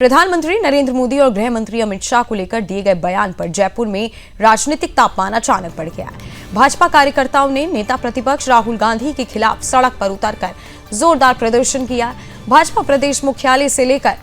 प्रधानमंत्री नरेंद्र मोदी और गृह मंत्री अमित शाह को लेकर दिए गए बयान पर जयपुर में राजनीतिक तापमान अचानक बढ़ गया है। भाजपा कार्यकर्ताओं ने नेता प्रतिपक्ष राहुल गांधी के खिलाफ सड़क पर उतरकर जोरदार प्रदर्शन किया। भाजपा प्रदेश मुख्यालय से लेकर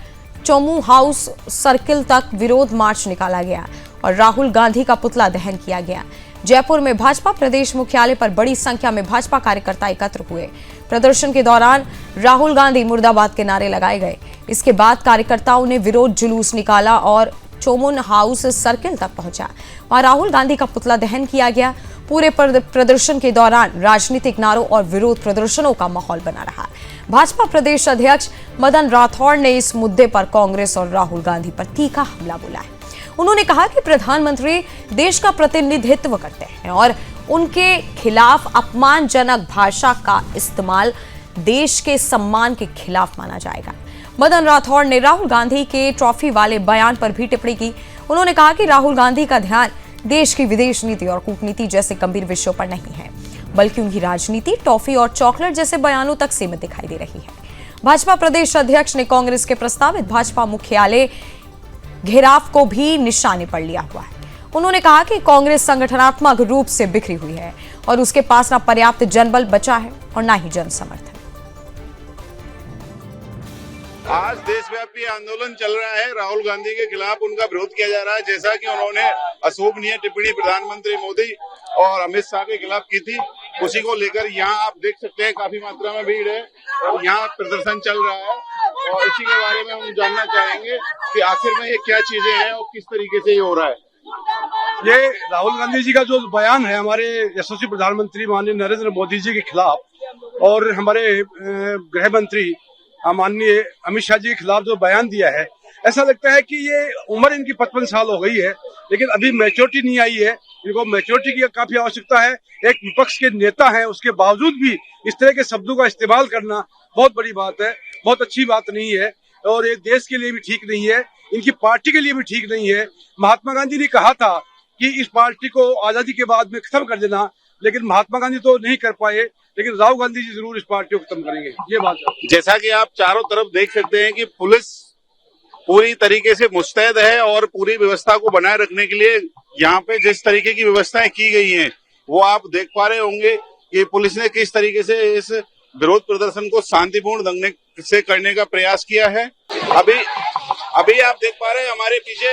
चौमू हाउस सर्किल तक विरोध मार्च निकाला गया और राहुल गांधी का पुतला दहन किया गया। जयपुर में भाजपा प्रदेश मुख्यालय पर बड़ी संख्या में भाजपा कार्यकर्ता एकत्र हुए। प्रदर्शन के दौरान राहुल गांधी मुर्दाबाद के नारे लगाए गए। इसके बाद कार्यकर्ताओं ने विरोध जुलूस निकाला और चौमुन हाउस सर्किल तक पहुंचा। वहां राहुल गांधी का पुतला दहन किया गया। पूरे प्रदर्शन के दौरान राजनीतिक नारों और विरोध प्रदर्शनों का माहौल बना रहा। भाजपा प्रदेश अध्यक्ष मदन राठौड़ ने इस मुद्दे पर कांग्रेस और राहुल गांधी पर तीखा हमला बोला है। उन्होंने कहा कि प्रधानमंत्री देश का प्रतिनिधित्व करते हैं और उनके खिलाफ अपमानजनक भाषा का इस्तेमाल देश के सम्मान के खिलाफ माना जाएगा। मदन राठौड़ ने राहुल गांधी के ट्रॉफी वाले बयान पर भी टिप्पणी की। उन्होंने कहा कि राहुल गांधी का ध्यान देश की विदेश नीति और कूटनीति जैसे गंभीर विषयों पर नहीं है, बल्कि उनकी राजनीति टॉफी और चॉकलेट जैसे बयानों तक सीमित दिखाई दे रही है। भाजपा प्रदेश अध्यक्ष ने कांग्रेस के प्रस्तावित भाजपा मुख्यालय घेराव को भी निशाने पर लिया हुआ है। उन्होंने कहा कि कांग्रेस संगठनात्मक रूप से बिखरी हुई है और उसके पास न पर्याप्त जनबल बचा है और न ही जन समर्थन। आज देशव्यापी आंदोलन चल रहा है। राहुल गांधी के खिलाफ उनका विरोध किया जा रहा है। जैसा कि उन्होंने अशोभनीय टिप्पणी प्रधानमंत्री मोदी और अमित शाह के खिलाफ की थी, उसी को लेकर यहाँ आप देख सकते हैं काफी मात्रा में भीड़ है और यहाँ प्रदर्शन चल रहा है। और इसी के बारे में हम जानना चाहेंगे कि आखिर में ये क्या चीजें हैं और किस तरीके से ये हो रहा है। ये राहुल गांधी जी का जो बयान है हमारे यशस्वी प्रधानमंत्री माननीय नरेंद्र मोदी जी के खिलाफ और हमारे गृह मंत्री माननीय अमित शाह जी के खिलाफ जो बयान दिया है, ऐसा लगता है कि ये उम्र इनकी 55 साल हो गई है, लेकिन अभी मैच्योरिटी नहीं आई है। इनको मैच्योरिटी की काफी आवश्यकता है। एक विपक्ष के नेता हैं, उसके बावजूद भी इस तरह के शब्दों का इस्तेमाल करना बहुत बड़ी बात है, बहुत अच्छी बात नहीं है और ये देश के लिए भी ठीक नहीं है, इनकी पार्टी के लिए भी ठीक नहीं है। महात्मा गांधी ने कहा था कि इस पार्टी को आजादी के बाद में खत्म कर देना, लेकिन महात्मा गांधी तो नहीं कर पाए, लेकिन राहुल गांधी जी जरूर इस पार्टी को खत्म करेंगे, ये बात है। जैसा कि आप चारों तरफ देख सकते हैं कि पुलिस पूरी तरीके से मुस्तैद है और पूरी व्यवस्था को बनाए रखने के लिए यहाँ पे जिस तरीके की व्यवस्थाएं की गई हैं, वो आप देख पा रहे होंगे कि पुलिस ने किस तरीके से इस विरोध प्रदर्शन को शांतिपूर्ण ढंग से करने का प्रयास किया है। अभी आप देख पा रहे हैं हमारे पीछे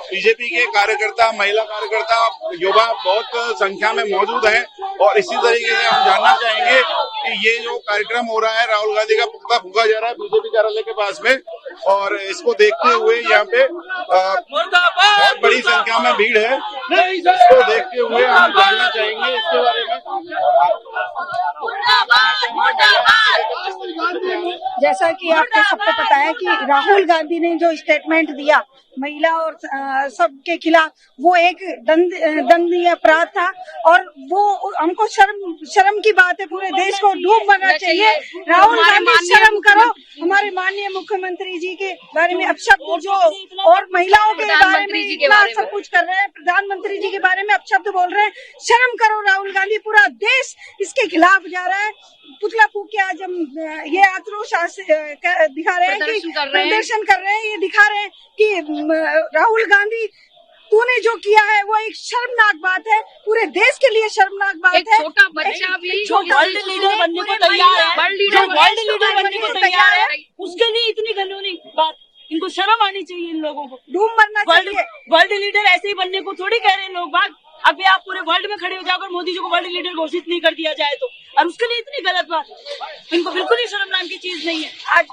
बीजेपी के कार्यकर्ता, महिला कार्यकर्ता, युवा बहुत संख्या में मौजूद हैं और इसी तरीके से हम जानना चाहेंगे कि ये जो कार्यक्रम हो रहा है, राहुल गांधी का पुतला फूंका जा रहा है बीजेपी कार्यालय के पास में, और इसको देखते हुए यहाँ पे बहुत बड़ी संख्या में भीड़ है। इसको देखते हुए हम जानना चाहेंगे इसके बारे में। जैसा कि आपको सबको पता है कि राहुल गांधी ने जो स्टेटमेंट दिया महिला और सबके खिलाफ, वो एक दंडनीय अपराध था और वो हमको शर्म की बात है। पूरे देश को डूब मरना चाहिए। राहुल गांधी शर्म करो। हमारे माननीय मुख्यमंत्री जी के बारे में अपशब्द जो और महिलाओं के बारे में इतना सब कुछ कर रहे हैं, प्रधानमंत्री जी के बारे में अपशब्द बोल रहे हैं। शर्म करो राहुल गांधी। पूरा देश इसके खिलाफ जा रहा है। पुतला फूंक के आज हम ये आक्रोश दिखा रहे हैं कि प्रदर्शन कर रहे हैं। ये दिखा रहे हैं कि राहुल गांधी तूने जो किया है वो एक शर्मनाक बात है, पूरे देश के लिए शर्मनाक बात है। छोटा बच्चा भी जो वर्ल्ड लीडर बनने को तैयार है, वर्ल्ड लीडर बनने को तैयार है, उसके लिए इतनी घिनौनी बात। इनको शर्म आनी चाहिए। इन लोगों को डूब मरना चाहिए। वर्ल्ड लीडर ऐसे ही बनने को थोड़ी कह रहे हैं लोग बात। अभी आप पूरे वर्ल्ड में खड़े हो जाकर मोदी जी को वर्ल्ड लीडर घोषित नहीं कर दिया जाए तो, और उसके लिए इतनी गलत बात, इनको बिल्कुल ही शर्म नाम की चीज नहीं है। आज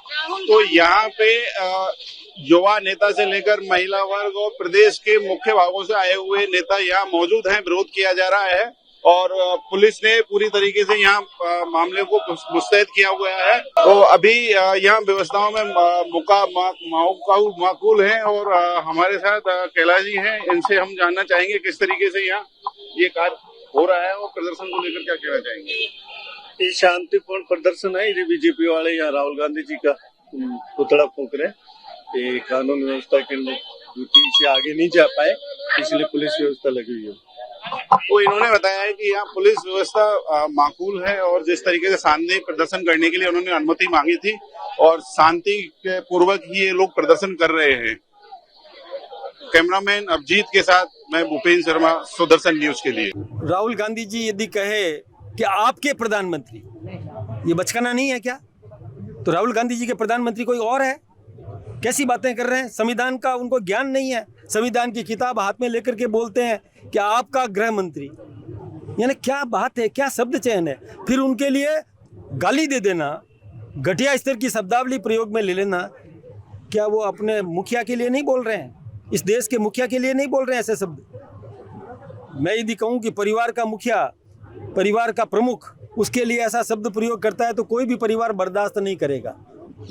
तो यहाँ पे युवा नेता से लेकर महिला वर्ग और प्रदेश के मुख्य भागों से आए हुए नेता यहाँ मौजूद हैं। विरोध किया जा रहा है और पुलिस ने पूरी तरीके से यहाँ मामले को मुस्तैद किया हुआ है। तो अभी यहाँ व्यवस्थाओं में माकूल हैं और हमारे साथ कैलाश जी हैं। इनसे हम जानना चाहेंगे किस तरीके से यहाँ ये कार्य हो रहा है और प्रदर्शन को लेकर क्या कहना चाहेंगे। ये शांतिपूर्ण प्रदर्शन है। ये बीजेपी वाले यहाँ राहुल गांधी जी का पुतला फूंक रहे हैं। ये कानून व्यवस्था के ड्यूटी से आगे नहीं जा पाए, इसलिए पुलिस व्यवस्था लगी हुई है। तो इन्होंने बताया है कि यहाँ पुलिस व्यवस्था माकूल है और जिस तरीके से शांति प्रदर्शन करने के लिए उन्होंने अनुमति मांगी थी और शांति के पूर्वक ही ये लोग प्रदर्शन कर रहे हैं। कैमरामैन अभिजीत के साथ मैं भूपेंद्र शर्मा, सुदर्शन न्यूज के लिए। राहुल गांधी जी यदि कहे कि आपके प्रधानमंत्री, ये बचकाना नहीं है क्या? तो राहुल गांधी जी के प्रधानमंत्री कोई और है? कैसी बातें कर रहे हैं? संविधान का उनको ज्ञान नहीं है। संविधान की किताब हाथ में लेकर के बोलते हैं कि आपका गृह मंत्री, यानी क्या बात है, क्या शब्द चयन है? फिर उनके लिए गाली दे देना, घटिया स्तर की शब्दावली प्रयोग में ले लेना, क्या वो अपने मुखिया के लिए नहीं बोल रहे हैं? इस देश के मुखिया के लिए नहीं बोल रहे हैं ऐसे शब्द? मैं यदि कहूँ कि परिवार का मुखिया, परिवार का प्रमुख उसके लिए ऐसा शब्द प्रयोग करता है तो कोई भी परिवार बर्दाश्त नहीं करेगा।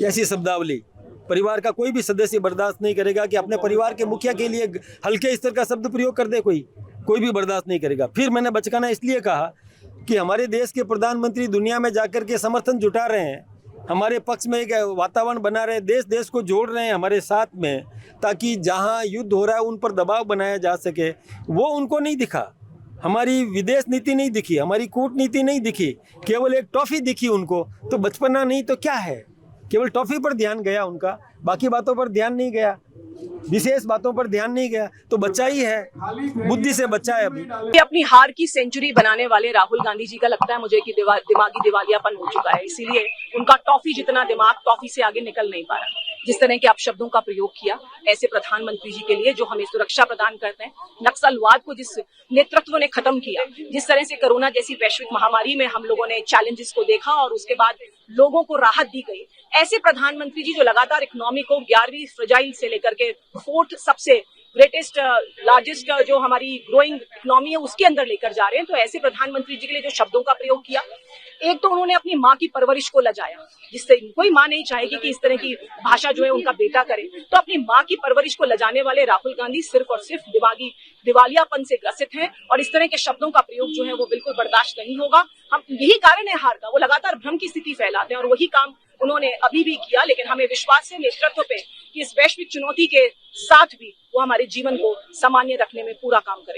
ऐसी शब्दावली परिवार का कोई भी सदस्य बर्दाश्त नहीं करेगा कि अपने परिवार के मुखिया के लिए हल्के स्तर का शब्द प्रयोग कर दे, कोई भी बर्दाश्त नहीं करेगा। फिर मैंने बचकाना इसलिए कहा कि हमारे देश के प्रधानमंत्री दुनिया में जाकर के समर्थन जुटा रहे हैं, हमारे पक्ष में एक वातावरण बना रहे हैं, देश देश को जोड़ रहे हैं हमारे साथ में, ताकि जहां युद्ध हो रहा है उन पर दबाव बनाया जा सके। वो उनको नहीं दिखा, हमारी विदेश नीति नहीं दिखी, हमारी कूटनीति नहीं दिखी, केवल एक टॉफी दिखी उनको। तो बचपना नहीं तो क्या है? केवल टॉफी पर ध्यान गया उनका, बाकी बातों पर ध्यान नहीं गया, विशेष बातों पर ध्यान नहीं गया। तो बच्चा ही है, बुद्धि से बच्चा है अभी। अपनी हार की सेंचुरी बनाने वाले राहुल गांधी जी का लगता है मुझे कि दिमागी दिवालियापन हो चुका है, इसीलिए उनका टॉफी जितना दिमाग टॉफी से आगे निकल नहीं पा रहा। जिस तरह के आप शब्दों का प्रयोग किया ऐसे प्रधानमंत्री जी के लिए जो हमें सुरक्षा प्रदान करते हैं, नक्सलवाद को जिस नेतृत्व ने खत्म किया, जिस तरह से कोरोना जैसी वैश्विक महामारी में हम लोगों ने चैलेंजेस को देखा और उसके बाद लोगों को राहत दी गई, ऐसे प्रधानमंत्री जी जो लगातार इकोनॉमी को 11वीं फ्रेजाइल से लेकर के 4th सबसे ग्रेटेस्ट लार्जेस्ट जो हमारी ग्रोइंग इकोनॉमी है उसके अंदर लेकर जा रहे हैं। तो ऐसे प्रधानमंत्री जी के लिए जो शब्दों का प्रयोग किया, एक तो उन्होंने अपनी माँ की परवरिश को लजाया, जिससे कोई माँ नहीं चाहेगी कि इस तरह की भाषा जो है उनका बेटा करे। तो अपनी माँ की परवरिश को लजाने वाले राहुल गांधी सिर्फ और सिर्फ दिमागी दिवालियापन से ग्रसित हैं और इस तरह के शब्दों का प्रयोग जो है वो बिल्कुल बर्दाश्त नहीं होगा। हम यही कारण है हार का, वो लगातार भ्रम की स्थिति फैलाते हैं और वही काम उन्होंने अभी भी किया। लेकिन हमें विश्वास है नेतृत्व पे कि इस वैश्विक चुनौती के साथ भी वो हमारे जीवन को सामान्य रखने में पूरा काम करेंगे।